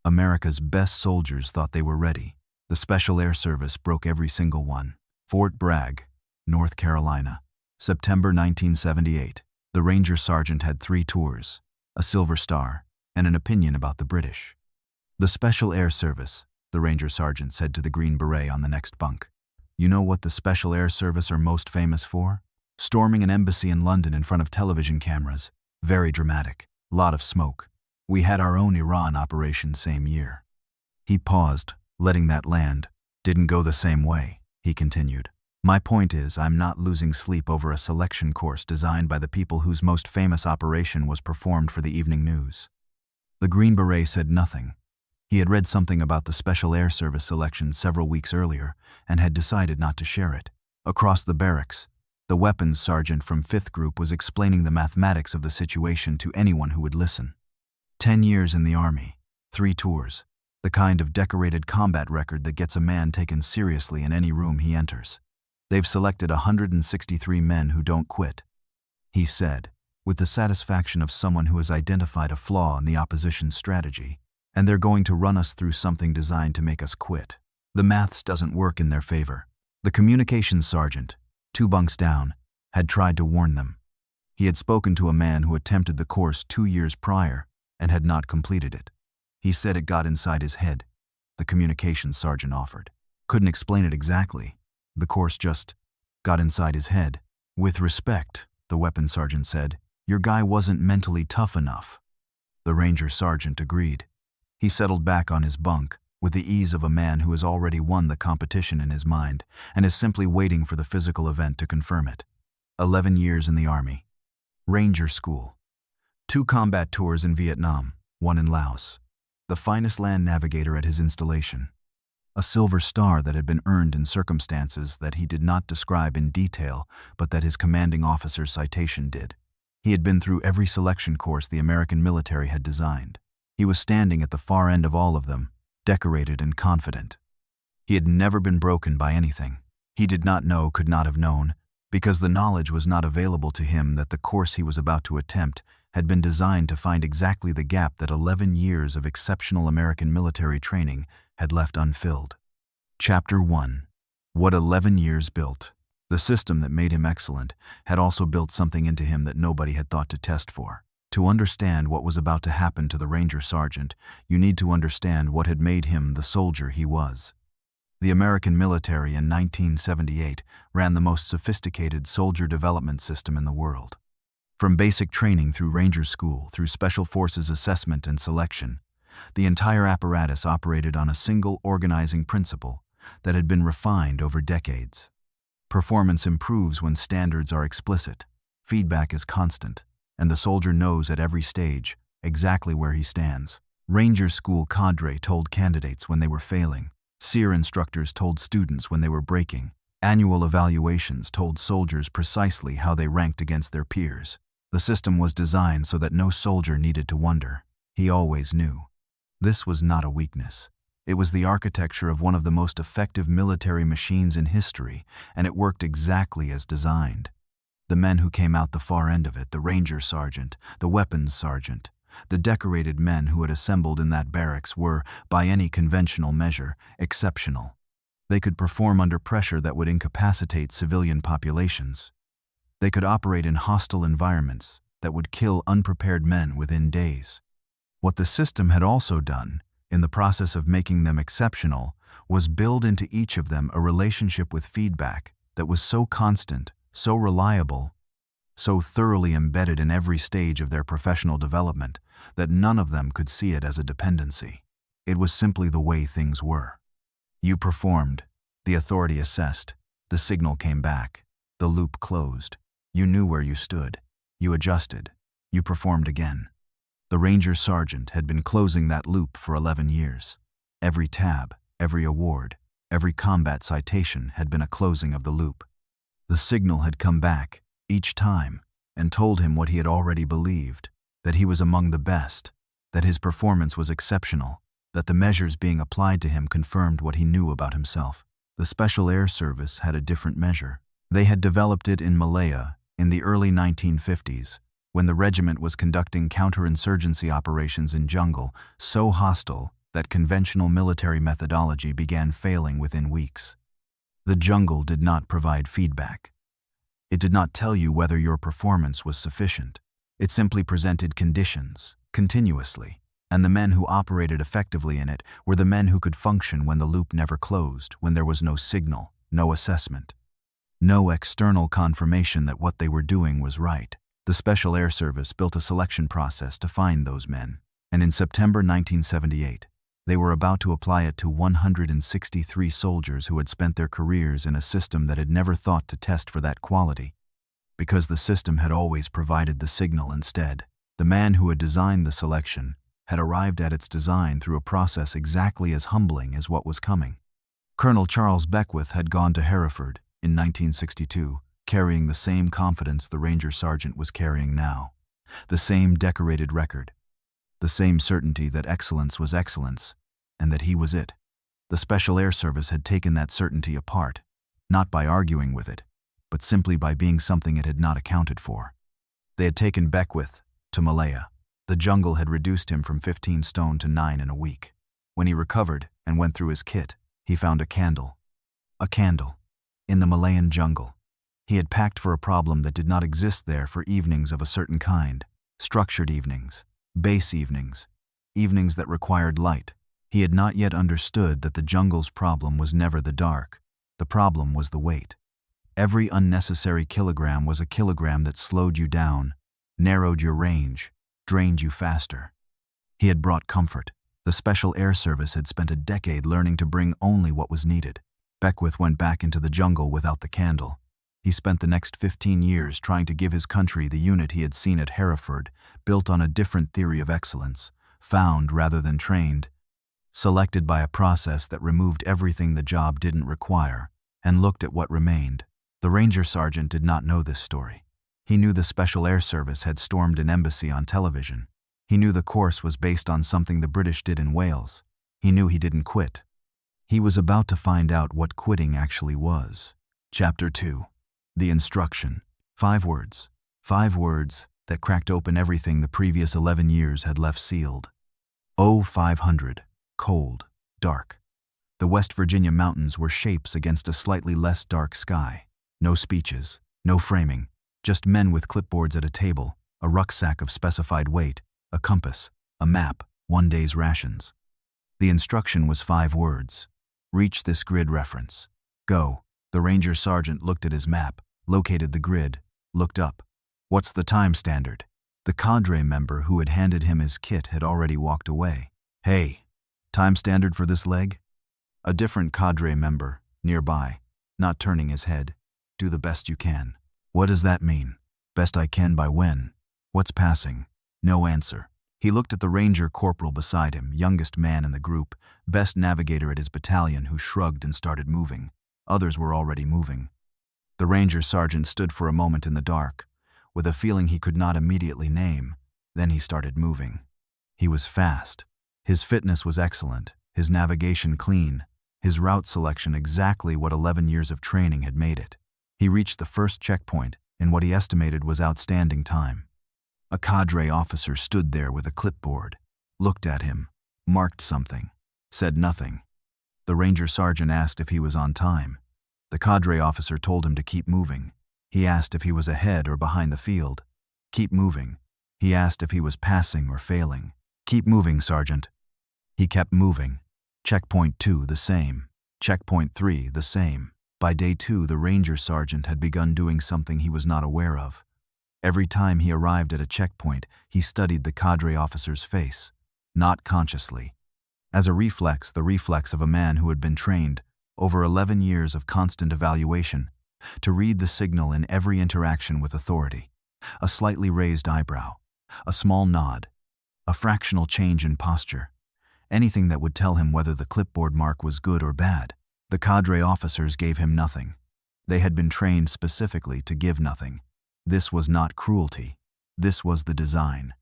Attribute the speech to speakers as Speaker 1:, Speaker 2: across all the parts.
Speaker 1: America's best soldiers thought they were ready. The Special Air Service broke every single one. Fort Bragg, North Carolina, September 1978. The Ranger Sergeant had 3 tours, a Silver Star, and an opinion about the British. The Special Air Service, the Ranger Sergeant said to the Green Beret on the next bunk. You know what the Special Air Service are most famous for? Storming an embassy in London in front of television cameras. Very dramatic. Lot of smoke. We had our own Iran operation same year. He paused, letting that land. Didn't go the same way, he continued. My point is, I'm not losing sleep over a selection course designed by the people whose most famous operation was performed for the evening news. The Green Beret said nothing. He had read something about the Special Air Service selection several weeks earlier and had decided not to share it. Across the barracks, the weapons sergeant from 5th Group was explaining the mathematics of the situation to anyone who would listen. 10 years in the Army, 3 tours, the kind of decorated combat record that gets a man taken seriously in any room he enters. They've selected 163 men who don't quit, he said, with the satisfaction of someone who has identified a flaw in the opposition's strategy, and they're going to run us through something designed to make us quit. The maths doesn't work in their favor. The communications sergeant, 2 bunks down, had tried to warn them. He had spoken to a man who attempted the course 2 years prior and had not completed it. He said it got inside his head, the communications sergeant offered. Couldn't explain it exactly. The course just got inside his head. With respect, the weapons sergeant said, your guy wasn't mentally tough enough. The Ranger sergeant agreed. He settled back on his bunk with the ease of a man who has already won the competition in his mind and is simply waiting for the physical event to confirm it. 11 years in the Army. Ranger School. 2 combat tours in Vietnam, 1 in Laos. The finest land navigator at his installation. A Silver Star that had been earned in circumstances that he did not describe in detail, but that his commanding officer's citation did. He had been through every selection course the American military had designed. He was standing at the far end of all of them, decorated and confident. He had never been broken by anything. He did not know, could not have known, because the knowledge was not available to him that the course he was about to attempt had been designed to find exactly the gap that 11 years of exceptional American military training had left unfilled. Chapter 1. What 11 years built. The system that made him excellent had also built something into him that nobody had thought to test for. To understand what was about to happen to the Ranger Sergeant, you need to understand what had made him the soldier he was. The American military in 1978 ran the most sophisticated soldier development system in the world. From basic training through Ranger School, through Special Forces assessment and selection, the entire apparatus operated on a single organizing principle that had been refined over decades. Performance improves when standards are explicit, feedback is constant, and the soldier knows at every stage exactly where he stands. Ranger School cadre told candidates when they were failing. SEER instructors told students when they were breaking. Annual evaluations told soldiers precisely how they ranked against their peers. The system was designed so that no soldier needed to wonder. He always knew. This was not a weakness. It was the architecture of one of the most effective military machines in history, and it worked exactly as designed. The men who came out the far end of it, the Ranger Sergeant, the Weapons Sergeant, the decorated men who had assembled in that barracks were, by any conventional measure, exceptional. They could perform under pressure that would incapacitate civilian populations. They could operate in hostile environments that would kill unprepared men within days. What the system had also done, in the process of making them exceptional, was build into each of them a relationship with feedback that was so constant, so reliable, so thoroughly embedded in every stage of their professional development that none of them could see it as a dependency. It was simply the way things were. You performed, the authority assessed, the signal came back, the loop closed. You knew where you stood, you adjusted, you performed again. The Ranger Sergeant had been closing that loop for 11 years. Every tab, every award, every combat citation had been a closing of the loop. The signal had come back, each time, and told him what he had already believed, that he was among the best, that his performance was exceptional, that the measures being applied to him confirmed what he knew about himself. The Special Air Service had a different measure. They had developed it in Malaya in the early 1950s, when the regiment was conducting counterinsurgency operations in jungle so hostile that conventional military methodology began failing within weeks. The jungle did not provide feedback. It did not tell you whether your performance was sufficient. It simply presented conditions, continuously, and the men who operated effectively in it were the men who could function when the loop never closed, when there was no signal, no assessment, no external confirmation that what they were doing was right. The Special Air Service built a selection process to find those men, and in September 1978, they were about to apply it to 163 soldiers who had spent their careers in a system that had never thought to test for that quality, because the system had always provided the signal instead. The man who had designed the selection had arrived at its design through a process exactly as humbling as what was coming. Colonel Charles Beckwith had gone to Hereford in 1962, carrying the same confidence the Ranger Sergeant was carrying now, the same decorated record, the same certainty that excellence was excellence, and that he was it. The Special Air Service had taken that certainty apart, not by arguing with it, but simply by being something it had not accounted for. They had taken Beckwith to Malaya. The jungle had reduced him from 15 stone to 9 in a week. When he recovered and went through his kit, he found a candle. A candle. In the Malayan jungle. He had packed for a problem that did not exist there for evenings of a certain kind. Structured evenings. Base evenings. Evenings that required light. He had not yet understood that the jungle's problem was never the dark. The problem was the weight. Every unnecessary kilogram was a kilogram that slowed you down, narrowed your range, drained you faster. He had brought comfort. The Special Air Service had spent a decade learning to bring only what was needed. Beckwith went back into the jungle without the candle. He spent the next 15 years trying to give his country the unit he had seen at Hereford, built on a different theory of excellence, found rather than trained, selected by a process that removed everything the job didn't require, and looked at what remained. The Ranger Sergeant did not know this story. He knew the Special Air Service had stormed an embassy on television. He knew the course was based on something the British did in Wales. He knew he didn't quit. He was about to find out what quitting actually was. Chapter 2. The Instruction. 5 words. 5 words that cracked open everything the previous 11 years had left sealed. 0500. Cold. Dark. The West Virginia mountains were shapes against a slightly less dark sky. No speeches. No framing. Just men with clipboards at a table, a rucksack of specified weight, a compass, a map, 1 day's rations. The instruction was 5 words. Reach this grid reference. Go. The Ranger Sergeant looked at his map, located the grid, looked up. What's the time standard? The cadre member who had handed him his kit had already walked away. Hey, time standard for this leg? A different cadre member, nearby, not turning his head. Do the best you can. What does that mean? Best I can by when? What's passing? No answer. He looked at the Ranger Corporal beside him, youngest man in the group, best navigator at his battalion, who shrugged and started moving. Others were already moving. The Ranger Sergeant stood for a moment in the dark, with a feeling he could not immediately name. Then he started moving. He was fast. His fitness was excellent, his navigation clean, his route selection exactly what 11 years of training had made it. He reached the first checkpoint in what he estimated was outstanding time. A cadre officer stood there with a clipboard, looked at him, marked something, said nothing. The Ranger Sergeant asked if he was on time. The cadre officer told him to keep moving. He asked if he was ahead or behind the field. Keep moving. He asked if he was passing or failing. Keep moving, Sergeant. He kept moving. Checkpoint 2, the same. Checkpoint 3, the same. By day 2, the Ranger Sergeant had begun doing something he was not aware of. Every time he arrived at a checkpoint, he studied the cadre officer's face, not consciously. As a reflex, the reflex of a man who had been trained, over 11 years of constant evaluation, to read the signal in every interaction with authority. A slightly raised eyebrow, a small nod, a fractional change in posture, anything that would tell him whether the clipboard mark was good or bad. The cadre officers gave him nothing. They had been trained specifically to give nothing. This was not cruelty. This was the design.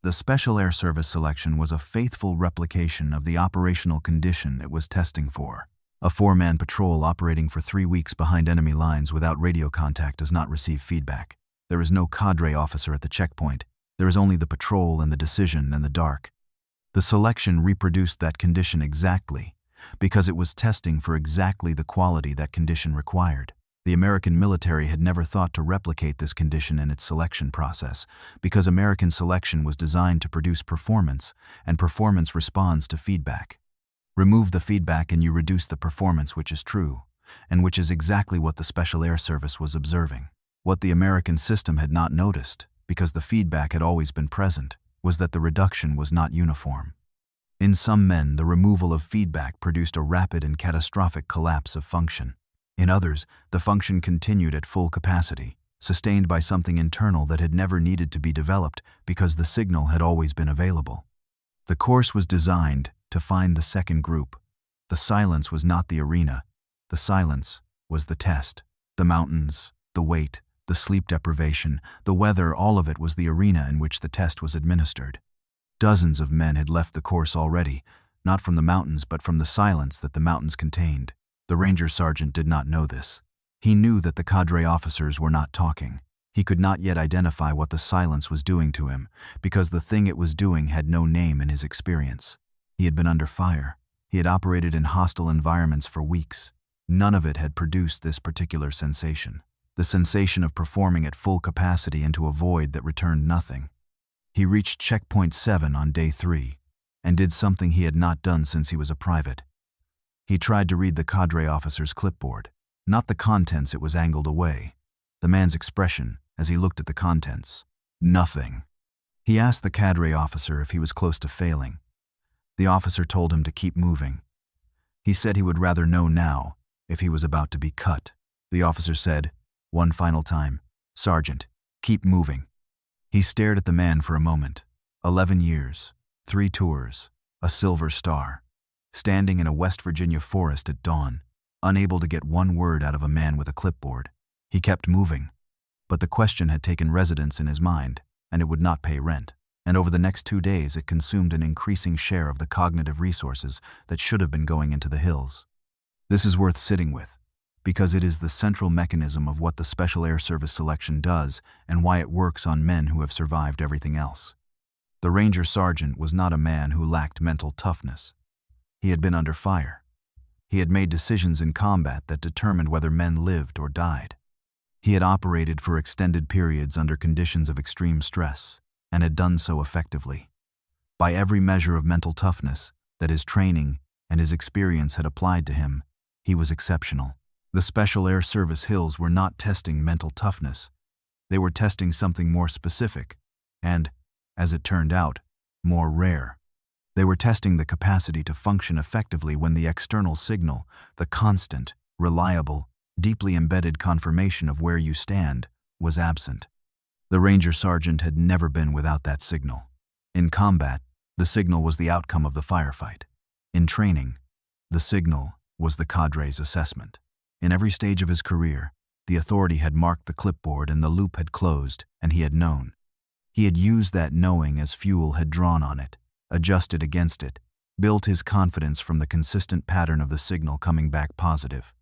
Speaker 1: The Special Air Service selection was a faithful replication of the operational condition it was testing for. A 4-man patrol operating for 3 weeks behind enemy lines without radio contact does not receive feedback. There is no cadre officer at the checkpoint. There is only the patrol and the decision and the dark. The selection reproduced that condition exactly, because it was testing for exactly the quality that condition required. The American military had never thought to replicate this condition in its selection process, because American selection was designed to produce performance, and performance responds to feedback. Remove the feedback and you reduce the performance, which is true, and which is exactly what the Special Air Service was observing. What the American system had not noticed, because the feedback had always been present, was that the reduction was not uniform. In some men, the removal of feedback produced a rapid and catastrophic collapse of function. In others, the function continued at full capacity, sustained by something internal that had never needed to be developed because the signal had always been available. The course was designed to find the second group. The silence was not the arena. The silence was the test. The mountains, the weight, the sleep deprivation, the weather, all of it was the arena in which the test was administered. Dozens of men had left the course already, not from the mountains but from the silence that the mountains contained. The ranger sergeant did not know this. He knew that the cadre officers were not talking. He could not yet identify what the silence was doing to him, because the thing it was doing had no name in his experience. He had been under fire. He had operated in hostile environments for weeks. None of it had produced this particular sensation, the sensation of performing at full capacity into a void that returned nothing. He reached checkpoint 7 on day 3, and did something he had not done since he was a private. He tried to read the cadre officer's clipboard. Not the contents, it was angled away. The man's expression, as he looked at the contents. Nothing. He asked the cadre officer if he was close to failing. The officer told him to keep moving. He said he would rather know now if he was about to be cut. The officer said, one final time, "Sergeant, keep moving." He stared at the man for a moment. 11 years, 3 tours, a silver star. Standing in a West Virginia forest at dawn, unable to get one word out of a man with a clipboard. He kept moving. But the question had taken residence in his mind, and it would not pay rent. And over the next 2 days it consumed an increasing share of the cognitive resources that should have been going into the hills. This is worth sitting with, because it is the central mechanism of what the Special Air Service selection does and why it works on men who have survived everything else. The Ranger Sergeant was not a man who lacked mental toughness. He had been under fire. He had made decisions in combat that determined whether men lived or died. He had operated for extended periods under conditions of extreme stress, and had done so effectively. By every measure of mental toughness that his training and his experience had applied to him, he was exceptional. The Special Air Service hills were not testing mental toughness. They were testing something more specific, and, as it turned out, more rare. They were testing the capacity to function effectively when the external signal, the constant, reliable, deeply embedded confirmation of where you stand, was absent. The Ranger Sergeant had never been without that signal. In combat, the signal was the outcome of the firefight. In training, the signal was the cadre's assessment. In every stage of his career, the authority had marked the clipboard and the loop had closed, and he had known. He had used that knowing as fuel, had drawn on it, adjusted against it, built his confidence from the consistent pattern of the signal coming back positive.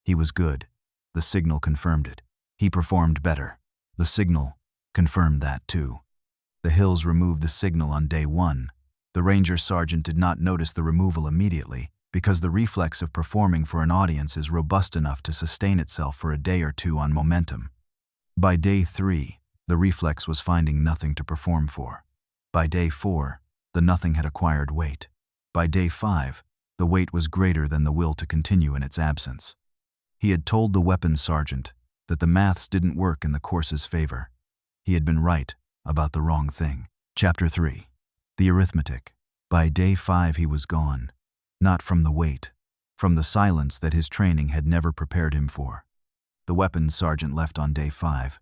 Speaker 1: He was good. The signal confirmed it. He performed better. The signal confirmed that too. The hills removed the signal on day 1. The Ranger Sergeant did not notice the removal immediately, because the reflex of performing for an audience is robust enough to sustain itself for a day or 2 on momentum. By day 3, the reflex was finding nothing to perform for. By day 4, the nothing had acquired weight. By day 5, the weight was greater than the will to continue in its absence. He had told the weapons sergeant that the maths didn't work in the course's favor. He had been right about the wrong thing. Chapter 3. The arithmetic. By day 5 he was gone. Not from the weight, from the silence that his training had never prepared him for. The weapons sergeant left on day 5.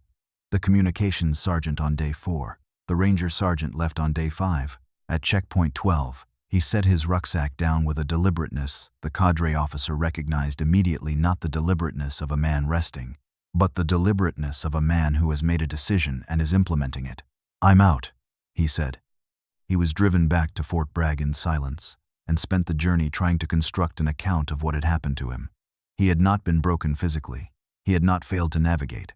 Speaker 1: The communications sergeant on day 4. The Ranger Sergeant left on day 5. At checkpoint 12, he set his rucksack down with a deliberateness the cadre officer recognized immediately, not the deliberateness of a man resting, but the deliberateness of a man who has made a decision and is implementing it. "I'm out," he said. He was driven back to Fort Bragg in silence, and spent the journey trying to construct an account of what had happened to him. He had not been broken physically. He had not failed to navigate.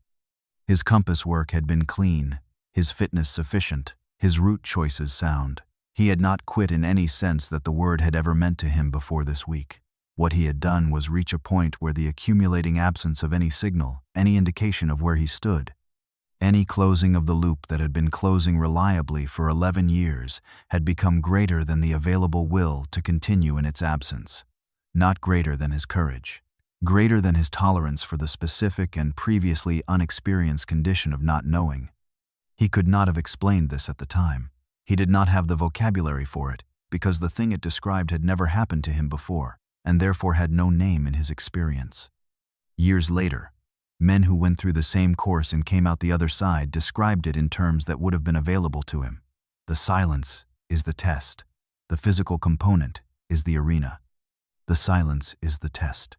Speaker 1: His compass work had been clean, his fitness sufficient, his route choices sound. He had not quit in any sense that the word had ever meant to him before this week. What he had done was reach a point where the accumulating absence of any signal, any indication of where he stood, any closing of the loop that had been closing reliably for 11 years had become greater than the available will to continue in its absence, not greater than his courage, greater than his tolerance for the specific and previously unexperienced condition of not knowing. He could not have explained this at the time. He did not have the vocabulary for it, because the thing it described had never happened to him before, and therefore had no name in his experience. Years later, men who went through the same course and came out the other side described it in terms that would have been available to him. The silence is the test. The physical component is the arena. The silence is the test.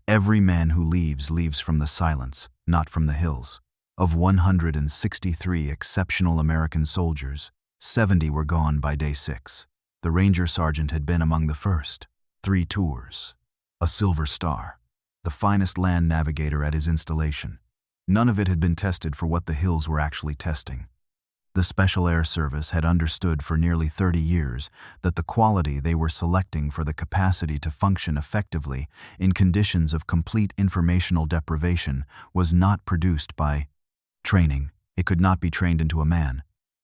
Speaker 1: Every man who leaves from the silence, not from the hills. Of 163 exceptional American soldiers, 70 were gone by day 6. The Ranger Sergeant had been among the first. 3 tours. A Silver Star. The finest land navigator at his installation. None of it had been tested for what the hills were actually testing. The Special Air Service had understood for nearly 30 years that the quality they were selecting for the capacity to function effectively in conditions of complete informational deprivation was not produced by training. It could not be trained into a man.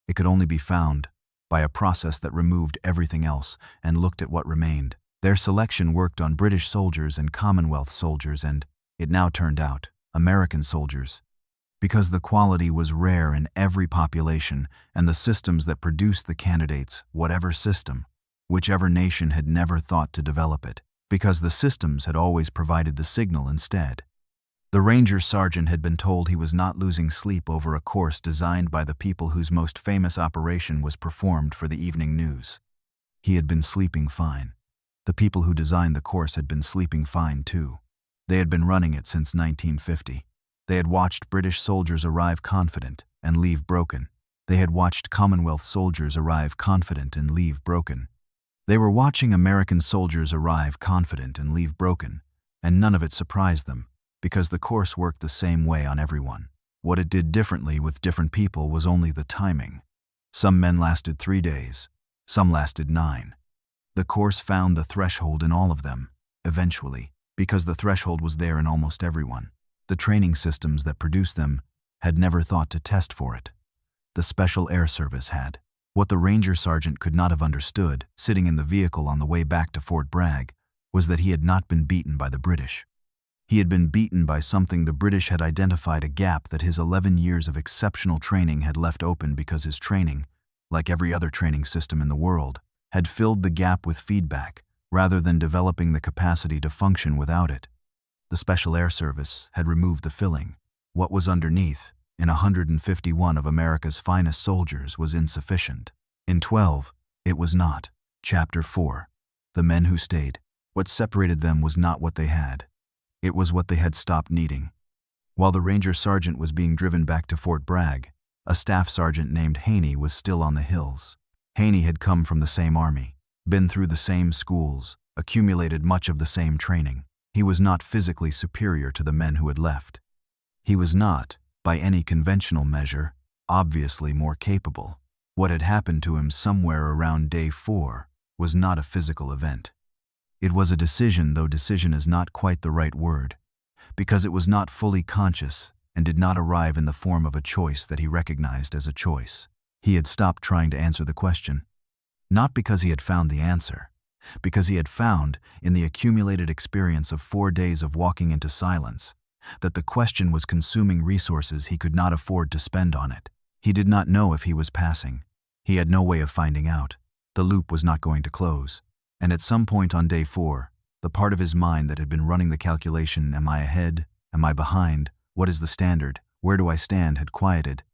Speaker 1: It could only be found by a process that removed everything else and looked at what remained. Their selection worked on British soldiers and Commonwealth soldiers and, it now turned out, American soldiers. Because the quality was rare in every population and the systems that produced the candidates, whatever system, whichever nation had never thought to develop it, because the systems had always provided the signal instead. The Ranger Sergeant had been told he was not losing sleep over a course designed by the people whose most famous operation was performed for the evening news. He had been sleeping fine. The people who designed the course had been sleeping fine too. They had been running it since 1950. They had watched British soldiers arrive confident and leave broken. They had watched Commonwealth soldiers arrive confident and leave broken. They were watching American soldiers arrive confident and leave broken, and none of it surprised them, because the course worked the same way on everyone. What it did differently with different people was only the timing. Some men lasted 3 days, some lasted 9. The course found the threshold in all of them, eventually, because the threshold was there in almost everyone. The training systems that produced them had never thought to test for it. The Special Air Service had. What the Ranger Sergeant could not have understood, sitting in the vehicle on the way back to Fort Bragg, was that he had not been beaten by the British. He had been beaten by something the British had identified, a gap that his 11 years of exceptional training had left open because his training, like every other training system in the world, had filled the gap with feedback rather than developing the capacity to function without it. The Special Air Service had removed the filling. What was underneath, in 151 of America's finest soldiers, was insufficient. In 12, it was not. Chapter 4. The men who stayed. What separated them was not what they had. It was what they had stopped needing. While the Ranger Sergeant was being driven back to Fort Bragg, a staff sergeant named Haney was still on the hills. Haney had come from the same army, been through the same schools, accumulated much of the same training. He was not physically superior to the men who had left. He was not, by any conventional measure, obviously more capable. What had happened to him somewhere around day 4 was not a physical event. It was a decision, though decision is not quite the right word, because it was not fully conscious and did not arrive in the form of a choice that he recognized as a choice. He had stopped trying to answer the question, not because he had found the answer, because he had found, in the accumulated experience of 4 days of walking into silence, that the question was consuming resources he could not afford to spend on it. He did not know if he was passing. He had no way of finding out. The loop was not going to close. And at some point on day 4, the part of his mind that had been running the calculation, am I ahead? Am I behind? What is the standard? Where do I stand? Had quieted.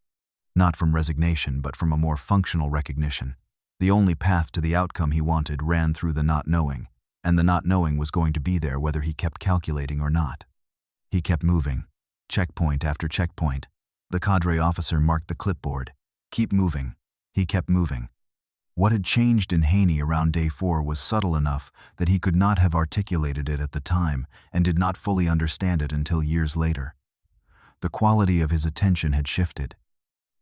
Speaker 1: Not from resignation, but from a more functional recognition. The only path to the outcome he wanted ran through the not knowing, and the not knowing was going to be there whether he kept calculating or not. He kept moving. Checkpoint after checkpoint. The cadre officer marked the clipboard. Keep moving. He kept moving. What had changed in Haney around day 4 was subtle enough that he could not have articulated it at the time and did not fully understand it until years later. The quality of his attention had shifted.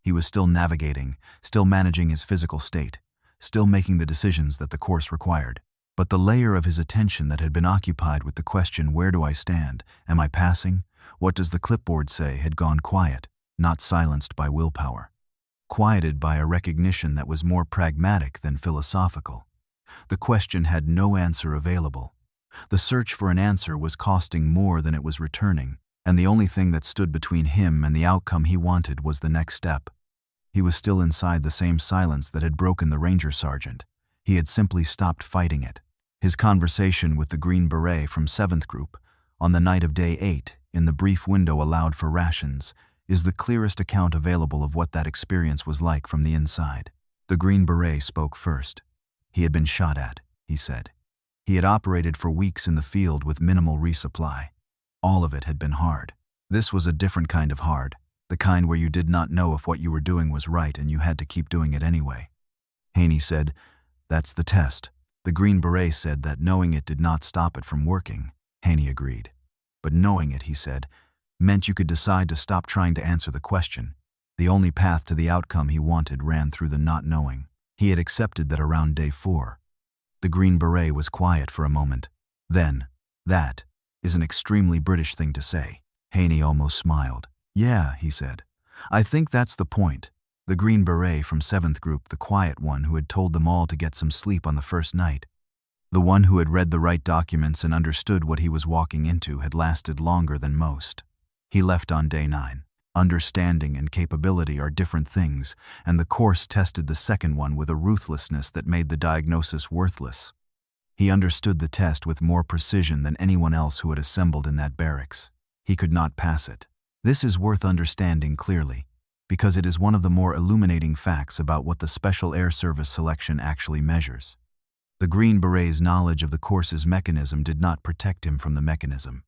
Speaker 1: He was still navigating, still managing his physical state, still making the decisions that the course required. But the layer of his attention that had been occupied with the question, where do I stand? Am I passing? What does the clipboard say? Had gone quiet, not silenced by willpower. Quieted by a recognition that was more pragmatic than philosophical. The question had no answer available. The search for an answer was costing more than it was returning, and the only thing that stood between him and the outcome he wanted was the next step. He was still inside the same silence that had broken the Ranger Sergeant. He had simply stopped fighting it. His conversation with the Green Beret from 7th Group, on the night of Day 8, in the brief window allowed for rations, is the clearest account available of what that experience was like from the inside. The Green Beret spoke first. He had been shot at, he said. He had operated for weeks in the field with minimal resupply. All of it had been hard. This was a different kind of hard, the kind where you did not know if what you were doing was right and you had to keep doing it anyway. Haney said, "That's the test." The Green Beret said that knowing it did not stop it from working. Haney agreed. But knowing it, he said, meant you could decide to stop trying to answer the question. The only path to the outcome he wanted ran through the not knowing. He had accepted that around Day 4. The Green Beret was quiet for a moment. Then, "That is an extremely British thing to say." Haney almost smiled. "Yeah," he said. "I think that's the point." The Green Beret from 7th Group, the quiet one who had told them all to get some sleep on the first night. The one who had read the right documents and understood what he was walking into, had lasted longer than most. He left on Day 9. Understanding and capability are different things, and the course tested the second one with a ruthlessness that made the diagnosis worthless. He understood the test with more precision than anyone else who had assembled in that barracks. He could not pass it. This is worth understanding clearly, because it is one of the more illuminating facts about what the Special Air Service selection actually measures. The Green Beret's knowledge of the course's mechanism did not protect him from the mechanism.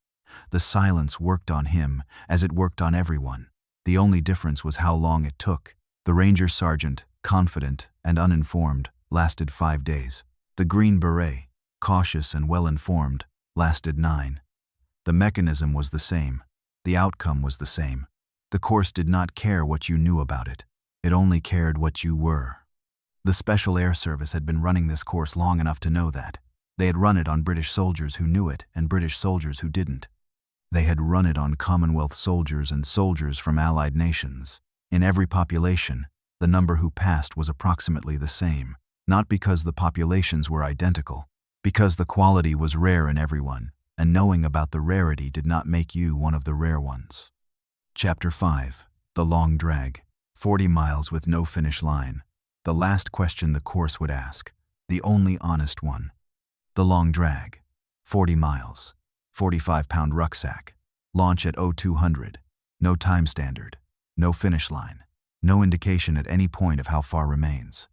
Speaker 1: The silence worked on him as it worked on everyone. The only difference was how long it took. The Ranger Sergeant, confident and uninformed, lasted 5 days. The Green Beret, cautious and well-informed, lasted 9. The mechanism was the same. The outcome was the same. The course did not care what you knew about it. It only cared what you were. The Special Air Service had been running this course long enough to know that. They had run it on British soldiers who knew it and British soldiers who didn't. They had run it on Commonwealth soldiers and soldiers from Allied nations. In every population, the number who passed was approximately the same, not because the populations were identical, because the quality was rare in everyone, and knowing about the rarity did not make you one of the rare ones. Chapter 5. The Long Drag. 40 miles with no finish line. The last question the course would ask. The only honest one. The long drag. 40 miles. 45-pound rucksack. Launch at 0200. No time standard. No finish line. No indication at any point of how far remains.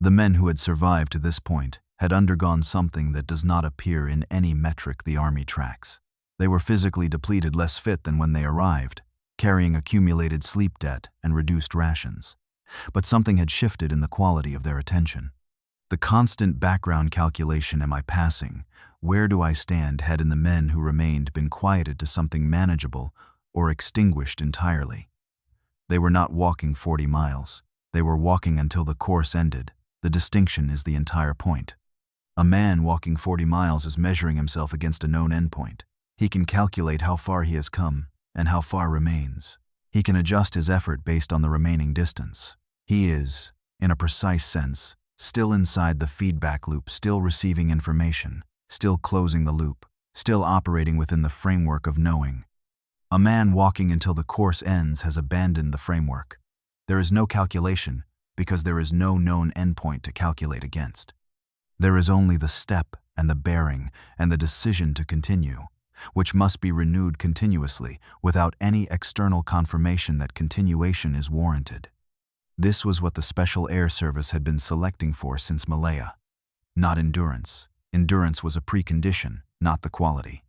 Speaker 1: The men who had survived to this point had undergone something that does not appear in any metric the Army tracks. They were physically depleted, less fit than when they arrived, carrying accumulated sleep debt and reduced rations. But something had shifted in the quality of their attention. The constant background calculation, am I passing, where do I stand, had in the men who remained been quieted to something manageable or extinguished entirely. They were not walking 40 miles. They were walking until the course ended. The distinction is the entire point. A man walking 40 miles is measuring himself against a known endpoint. He can calculate how far he has come and how far remains. He can adjust his effort based on the remaining distance. He is, in a precise sense, still inside the feedback loop, still receiving information, still closing the loop, still operating within the framework of knowing. A man walking until the course ends has abandoned the framework. There is no calculation because there is no known endpoint to calculate against. There is only the step and the bearing and the decision to continue, which must be renewed continuously without any external confirmation that continuation is warranted. This was what the Special Air Service had been selecting for since Malaya. Not endurance. Endurance was a precondition, not the quality.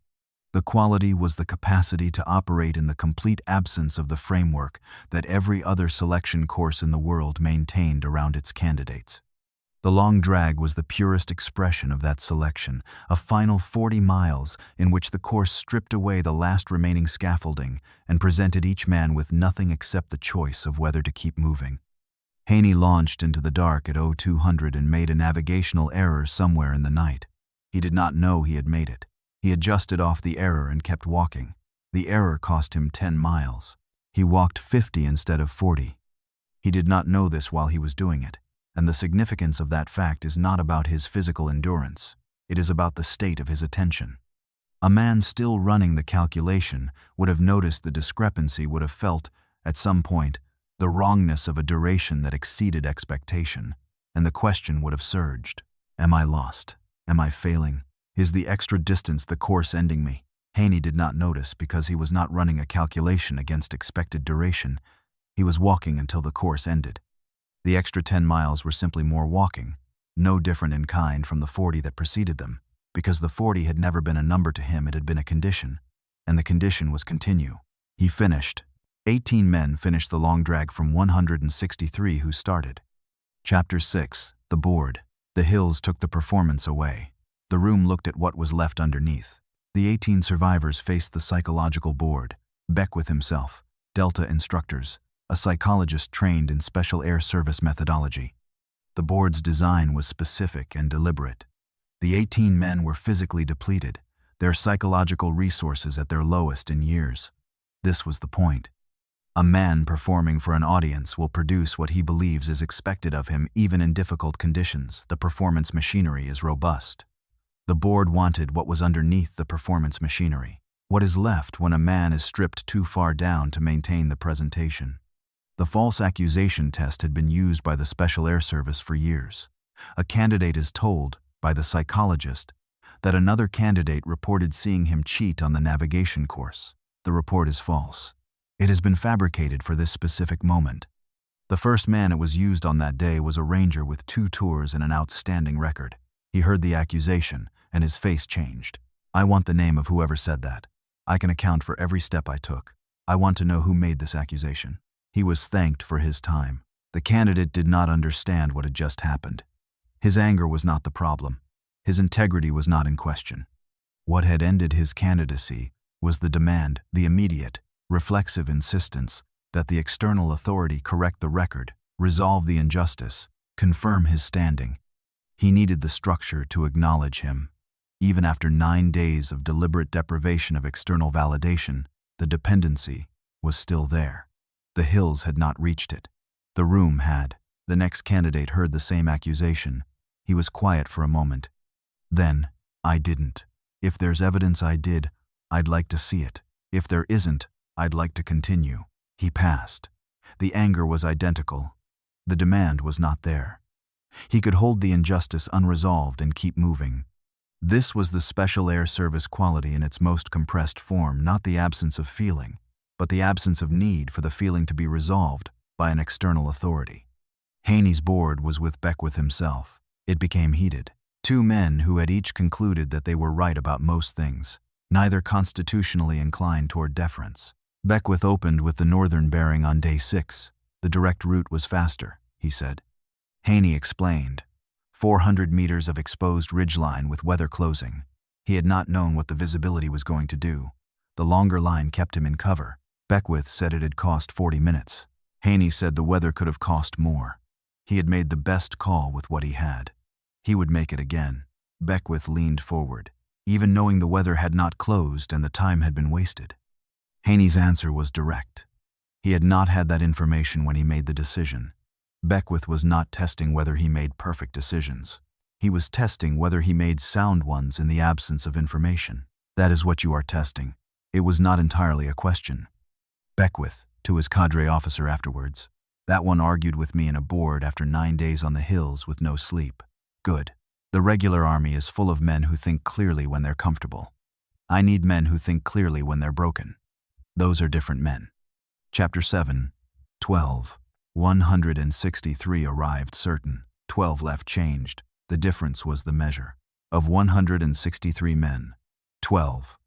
Speaker 1: The quality was the capacity to operate in the complete absence of the framework that every other selection course in the world maintained around its candidates. The long drag was the purest expression of that selection, a final 40 miles in which the course stripped away the last remaining scaffolding and presented each man with nothing except the choice of whether to keep moving. Haney launched into the dark at 0200 and made a navigational error somewhere in the night. He did not know he had made it. He adjusted off the error and kept walking. The error cost him 10 miles. He walked 50 instead of 40. He did not know this while he was doing it, and the significance of that fact is not about his physical endurance. It is about the state of his attention. A man still running the calculation would have noticed the discrepancy, would have felt, at some point, the wrongness of a duration that exceeded expectation, and the question would have surged. Am I lost? Am I failing? Is the extra distance the course ending me? Haney did not notice because he was not running a calculation against expected duration. He was walking until the course ended. The extra 10 miles were simply more walking, no different in kind from the 40 that preceded them, because the 40 had never been a number to him, it had been a condition, and the condition was continue. He finished. 18 men finished the long drag from 163 who started. Chapter 6. The Board. The hills took the performance away. The room looked at what was left underneath. The 18 survivors faced the psychological board, Beckwith himself, Delta instructors, a psychologist trained in Special Air Service methodology. The board's design was specific and deliberate. The 18 men were physically depleted, their psychological resources at their lowest in years. This was the point. A man performing for an audience will produce what he believes is expected of him even in difficult conditions. The performance machinery is robust. The board wanted what was underneath the performance machinery, what is left when a man is stripped too far down to maintain the presentation. The false accusation test had been used by the Special Air Service for years. A candidate is told, by the psychologist, that another candidate reported seeing him cheat on the navigation course. The report is false. It has been fabricated for this specific moment. The first man it was used on that day was a ranger with 2 tours and an outstanding record. He heard the accusation, and his face changed. I want the name of whoever said that. I can account for every step I took. I want to know who made this accusation. He was thanked for his time. The candidate did not understand what had just happened. His anger was not the problem. His integrity was not in question. What had ended his candidacy was the demand, the immediate, reflexive insistence that the external authority correct the record, resolve the injustice, confirm his standing. He needed the structure to acknowledge him. Even after 9 days of deliberate deprivation of external validation, the dependency was still there. The hills had not reached it. The room had. The next candidate heard the same accusation. He was quiet for a moment. Then, I didn't. If there's evidence I did, I'd like to see it. If there isn't, I'd like to continue. He passed. The anger was identical. The demand was not there. He could hold the injustice unresolved and keep moving. This was the Special Air Service quality in its most compressed form, not the absence of feeling, but the absence of need for the feeling to be resolved by an external authority. Haney's board was with Beckwith himself. It became heated. 2 men who had each concluded that they were right about most things, neither constitutionally inclined toward deference. Beckwith opened with the northern bearing on day 6. The direct route was faster, he said. Haney explained. 400 meters of exposed ridgeline with weather closing. He had not known what the visibility was going to do. The longer line kept him in cover. Beckwith said it had cost 40 minutes. Haney said the weather could have cost more. He had made the best call with what he had. He would make it again. Beckwith leaned forward, even knowing the weather had not closed and the time had been wasted. Haney's answer was direct. He had not had that information when he made the decision. Beckwith was not testing whether he made perfect decisions. He was testing whether he made sound ones in the absence of information. That is what you are testing. It was not entirely a question. Beckwith, to his cadre officer afterwards, that one argued with me in a board after 9 days on the hills with no sleep. Good. The regular army is full of men who think clearly when they're comfortable. I need men who think clearly when they're broken. Those are different men. Chapter 7. 12. 163 arrived certain. 12 left changed. The difference was the measure. Of 163 men, 12.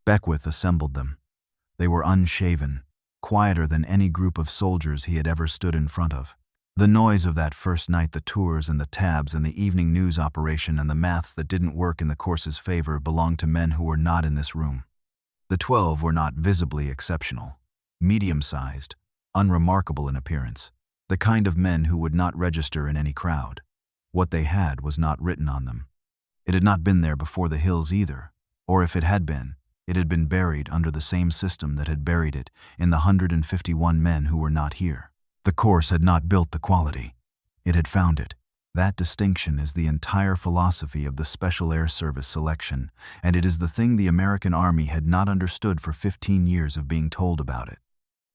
Speaker 1: Beckwith assembled them. They were unshaven, quieter than any group of soldiers he had ever stood in front of. The noise of that first night, the tours and the tabs and the evening news operation and the maths that didn't work in the course's favor belonged to men who were not in this room. The 12 were not visibly exceptional, medium-sized, unremarkable in appearance. The kind of men who would not register in any crowd. What they had was not written on them. It had not been there before the hills either, or if it had been buried under the same system that had buried it in the 151 men who were not here. The course had not built the quality. It had found it. That distinction is the entire philosophy of the Special Air Service selection, and it is the thing the American Army had not understood for 15 years of being told about it.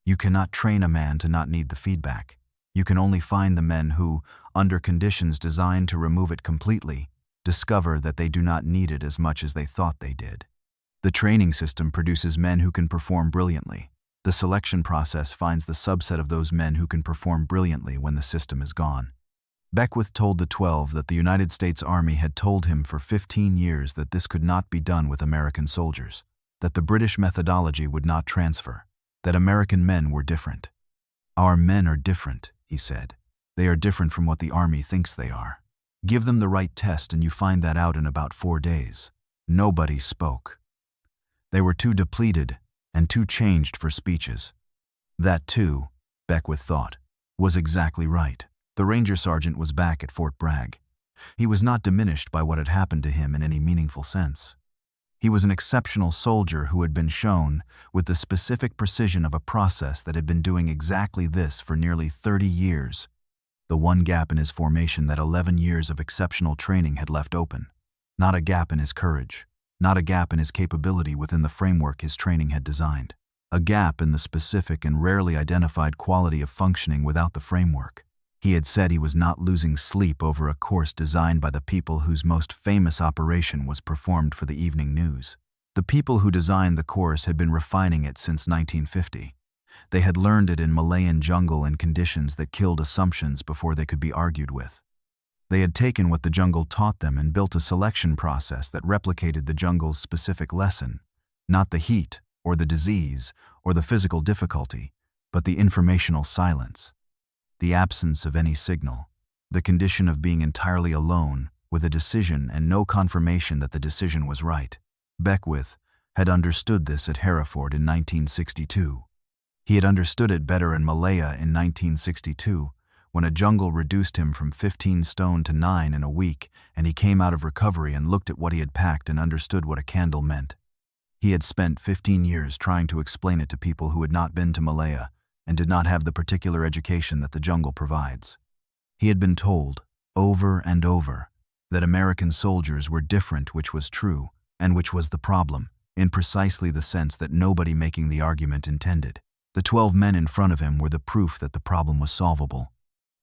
Speaker 1: You cannot train a man to not need the feedback. You can only find the men who, under conditions designed to remove it completely, discover that they do not need it as much as they thought they did. The training system produces men who can perform brilliantly. The selection process finds the subset of those men who can perform brilliantly when the system is gone. Beckwith told the 12 that the United States Army had told him for 15 years that this could not be done with American soldiers, that the British methodology would not transfer, that American men were different. Our men are different, he said. They are different from what the Army thinks they are. Give them the right test and you find that out in about 4 days. Nobody spoke. They were too depleted and too changed for speeches. That too, Beckwith thought, was exactly right. The Ranger Sergeant was back at Fort Bragg. He was not diminished by what had happened to him in any meaningful sense. He was an exceptional soldier who had been shown, with the specific precision of a process that had been doing exactly this for nearly 30 years, the one gap in his formation that 11 years of exceptional training had left open. Not a gap in his courage, not a gap in his capability within the framework his training had designed. A gap in the specific and rarely identified quality of functioning without the framework. He had said he was not losing sleep over a course designed by the people whose most famous operation was performed for the evening news. The people who designed the course had been refining it since 1950. They had learned it in Malayan jungle in conditions that killed assumptions before they could be argued with. They had taken what the jungle taught them and built a selection process that replicated the jungle's specific lesson, not the heat or the disease or the physical difficulty, but the informational silence. The absence of any signal, the condition of being entirely alone with a decision and no confirmation that the decision was right. Beckwith had understood this at Hereford in 1962. He had understood it better in Malaya in 1962, when a jungle reduced him from 15 stone to 9 in a week, and he came out of recovery and looked at what he had packed and understood what a candle meant. He had spent 15 years trying to explain it to people who had not been to Malaya and did not have the particular education that the jungle provides. He had been told, over and over, that American soldiers were different, which was true, and which was the problem, in precisely the sense that nobody making the argument intended. The 12 men in front of him were the proof that the problem was solvable.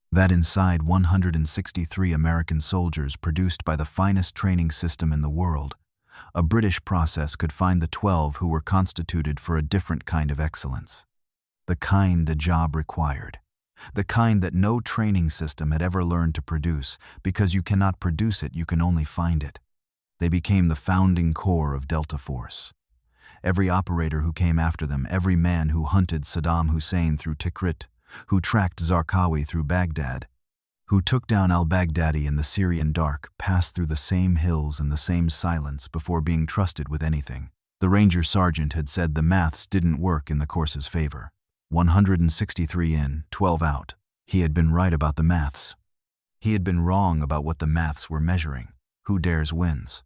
Speaker 1: That inside 163 American soldiers produced by the finest training system in the world, a British process could find the 12 who were constituted for a different kind of excellence. The kind the job required. The kind that no training system had ever learned to produce, because you cannot produce it, you can only find it. They became the founding core of Delta Force. Every operator who came after them, every man who hunted Saddam Hussein through Tikrit, who tracked Zarqawi through Baghdad, who took down al-Baghdadi in the Syrian dark, passed through the same hills and the same silence before being trusted with anything. The Ranger Sergeant had said the maths didn't work in the course's favor. 163 in, 12 out. He had been right about the maths. He had been wrong about what the maths were measuring. Who dares wins.